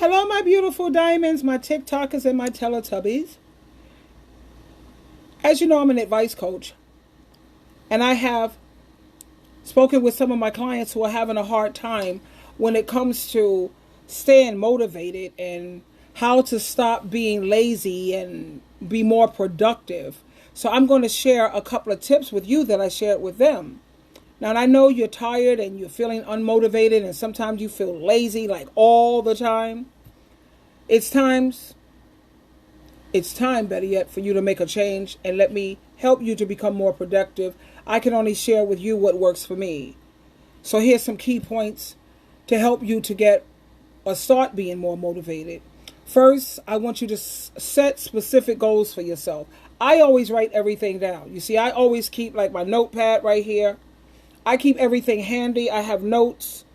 Hello, my beautiful diamonds, my TikTokers, and my Teletubbies. As you know, I'm an advice coach, and I have spoken with some of my clients who are having a hard time when it comes to staying motivated and how to stop being lazy and be more productive. So I'm going to share a couple of tips with you that I shared with them. Now, I know you're tired and you're feeling unmotivated and sometimes you feel lazy like all the time. It's times, it's time, better yet, for you to make a change and let me help you to become more productive. I can only share with you what works for me. So here's some key points to help you to get or start being more motivated. First, I want you to set specific goals for yourself. I always write everything down. You see, I always keep like my notepad right here. I keep everything handy. I have notes.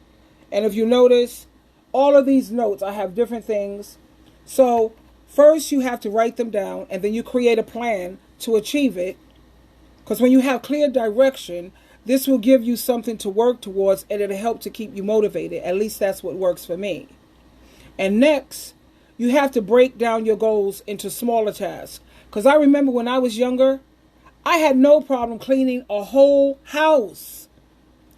And if you notice, all of these notes, I have different things. So first you have to write them down and then you create a plan to achieve it. Because when you have clear direction, this will give you something to work towards and it'll help to keep you motivated. At least that's what works for me. And next, you have to break down your goals into smaller tasks. Because I remember when I was younger, I had no problem cleaning a whole house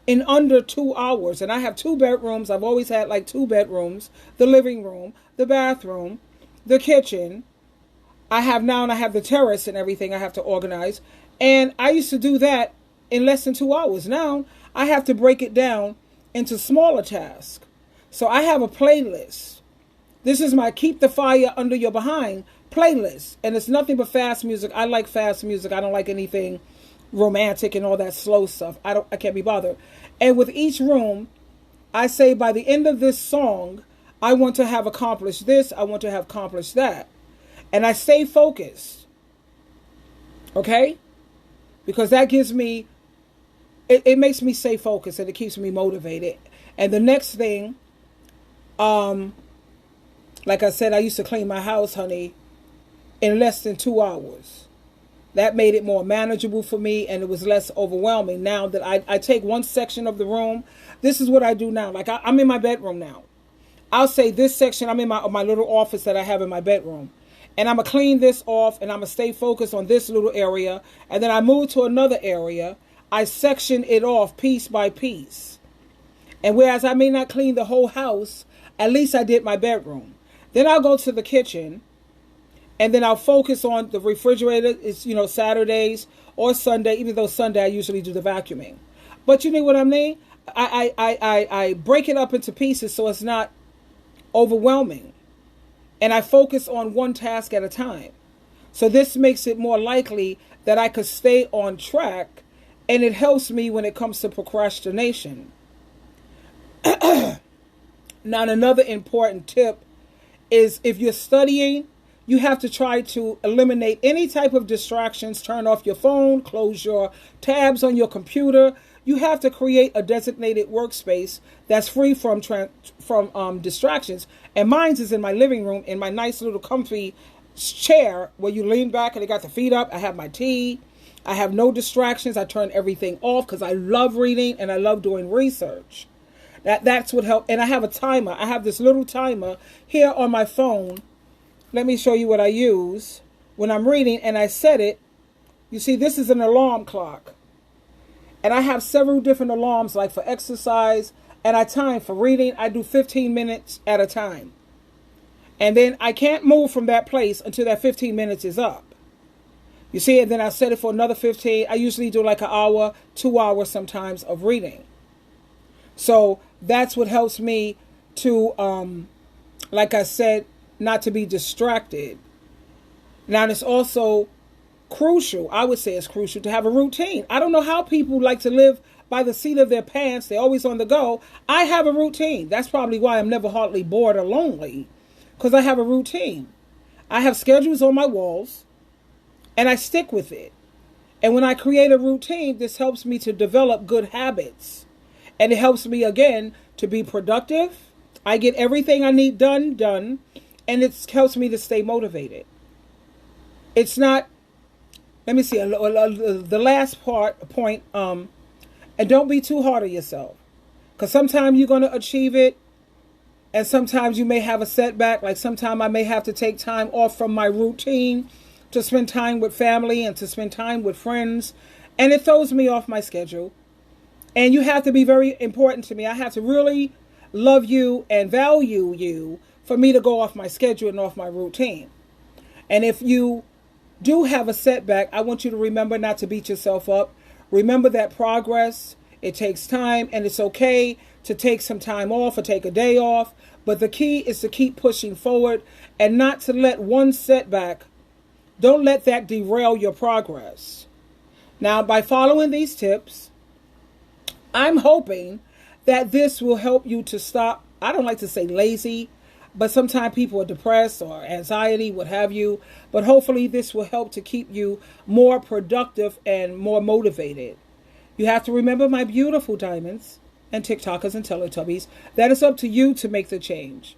in under 2 hours. And I have 2 bedrooms. I've always had like 2 bedrooms, the living room, the bathroom, the kitchen. I have the terrace and everything I have to organize. And I used to do that in less than 2 hours. Now I have to break it down into smaller tasks. So I have a playlist. This is my Keep the Fire Under Your Behind playlist. And it's nothing but fast music. I like fast music. I don't like anything romantic and all that slow stuff. I can't be bothered. And with each room, I say by the end of this song, I want to have accomplished this. I want to have accomplished that. And I stay focused. Okay? Because that gives me, it makes me stay focused and it keeps me motivated. And the next thing, like I said, I used to clean my house, honey, in less than 2 hours. That made it more manageable for me and it was less overwhelming. Now that I take one section of the room, this is what I do now. Like I'm in my bedroom now. I'll say this section, I'm in my little office that I have in my bedroom. And I'm going to clean this off and I'm going to stay focused on this little area. And then I move to another area. I section it off piece by piece. And whereas I may not clean the whole house, at least I did my bedroom. Then I'll go to the kitchen. And then I'll focus on the refrigerator. It's, Saturdays or Sunday, even though Sunday I usually do the vacuuming. But you know what I mean? I break it up into pieces so it's not overwhelming. And I focus on one task at a time. So this makes it more likely that I could stay on track. And it helps me when it comes to procrastination. Now, another important tip is if you're studying, you have to try to eliminate any type of distractions. Turn off your phone, close your tabs on your computer. You have to create a designated workspace that's free from distractions. And mine is in my living room, in my nice little comfy chair where you lean back and I got the feet up. I have my tea. I have no distractions. I turn everything off because I love reading and I love doing research. That's what helped. And I have a timer. I have this little timer here on my phone. Let me show you what I use when I'm reading and I set it. You see, this is an alarm clock. And I have several different alarms like for exercise and I time for reading. I do 15 minutes at a time. And then I can't move from that place until that 15 minutes is up. You see, and then I set it for another 15. I usually do like an hour, 2 hours sometimes of reading. So that's what helps me to, like I said, not to be distracted. Now, it's also crucial, I would say it's crucial to have a routine. I don't know how people like to live by the seat of their pants. They're always on the go. I have a routine. That's probably why I'm never hardly bored or lonely, because I have a routine. I have schedules on my walls, and I stick with it. And when I create a routine, this helps me to develop good habits. And it helps me, again, to be productive. I get everything I need done. And it helps me to stay motivated. It's not, let me see, the last point, and don't be too hard on yourself. Because sometimes you're going to achieve it And sometimes you may have a setback. Like sometimes I may have to take time off from my routine to spend time with family and to spend time with friends. And it throws me off my schedule. And you have to be very important to me. I have to really love you and value you for me to go off my schedule and off my routine. And if you do have a setback, I want you to remember not to beat yourself up. Remember that progress, it takes time, and it's okay to take some time off or take a day off. But the key is to keep pushing forward and not to let one setback, don't let that derail your progress. Now, by following these tips, I'm hoping that this will help you to stop, I don't like to say lazy, but sometimes people are depressed or anxiety, what have you. But hopefully this will help to keep you more productive and more motivated. You have to remember, my beautiful diamonds and TikTokers and Teletubbies, that it's up to you to make the change.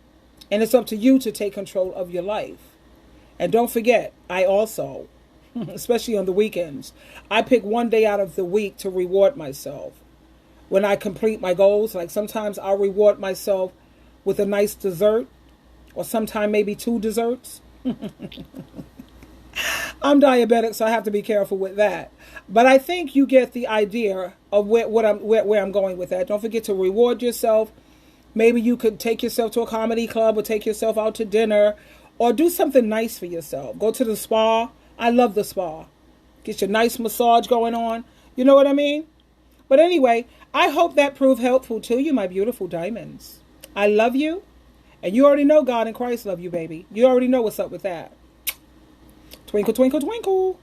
And it's up to you to take control of your life. And don't forget, I also, especially on the weekends, I pick one day out of the week to reward myself. When I complete my goals, like sometimes I'll reward myself with a nice dessert, or sometime maybe 2 desserts. I'm diabetic, so I have to be careful with that. But I think you get the idea of where I'm going with that. Don't forget to reward yourself. Maybe you could take yourself to a comedy club or take yourself out to dinner or do something nice for yourself. Go to the spa. I love the spa. Get your nice massage going on. You know what I mean? But anyway, I hope that proved helpful to you, my beautiful diamonds. I love you. And you already know God and Christ love you, baby. You already know what's up with that. Twinkle, twinkle, twinkle.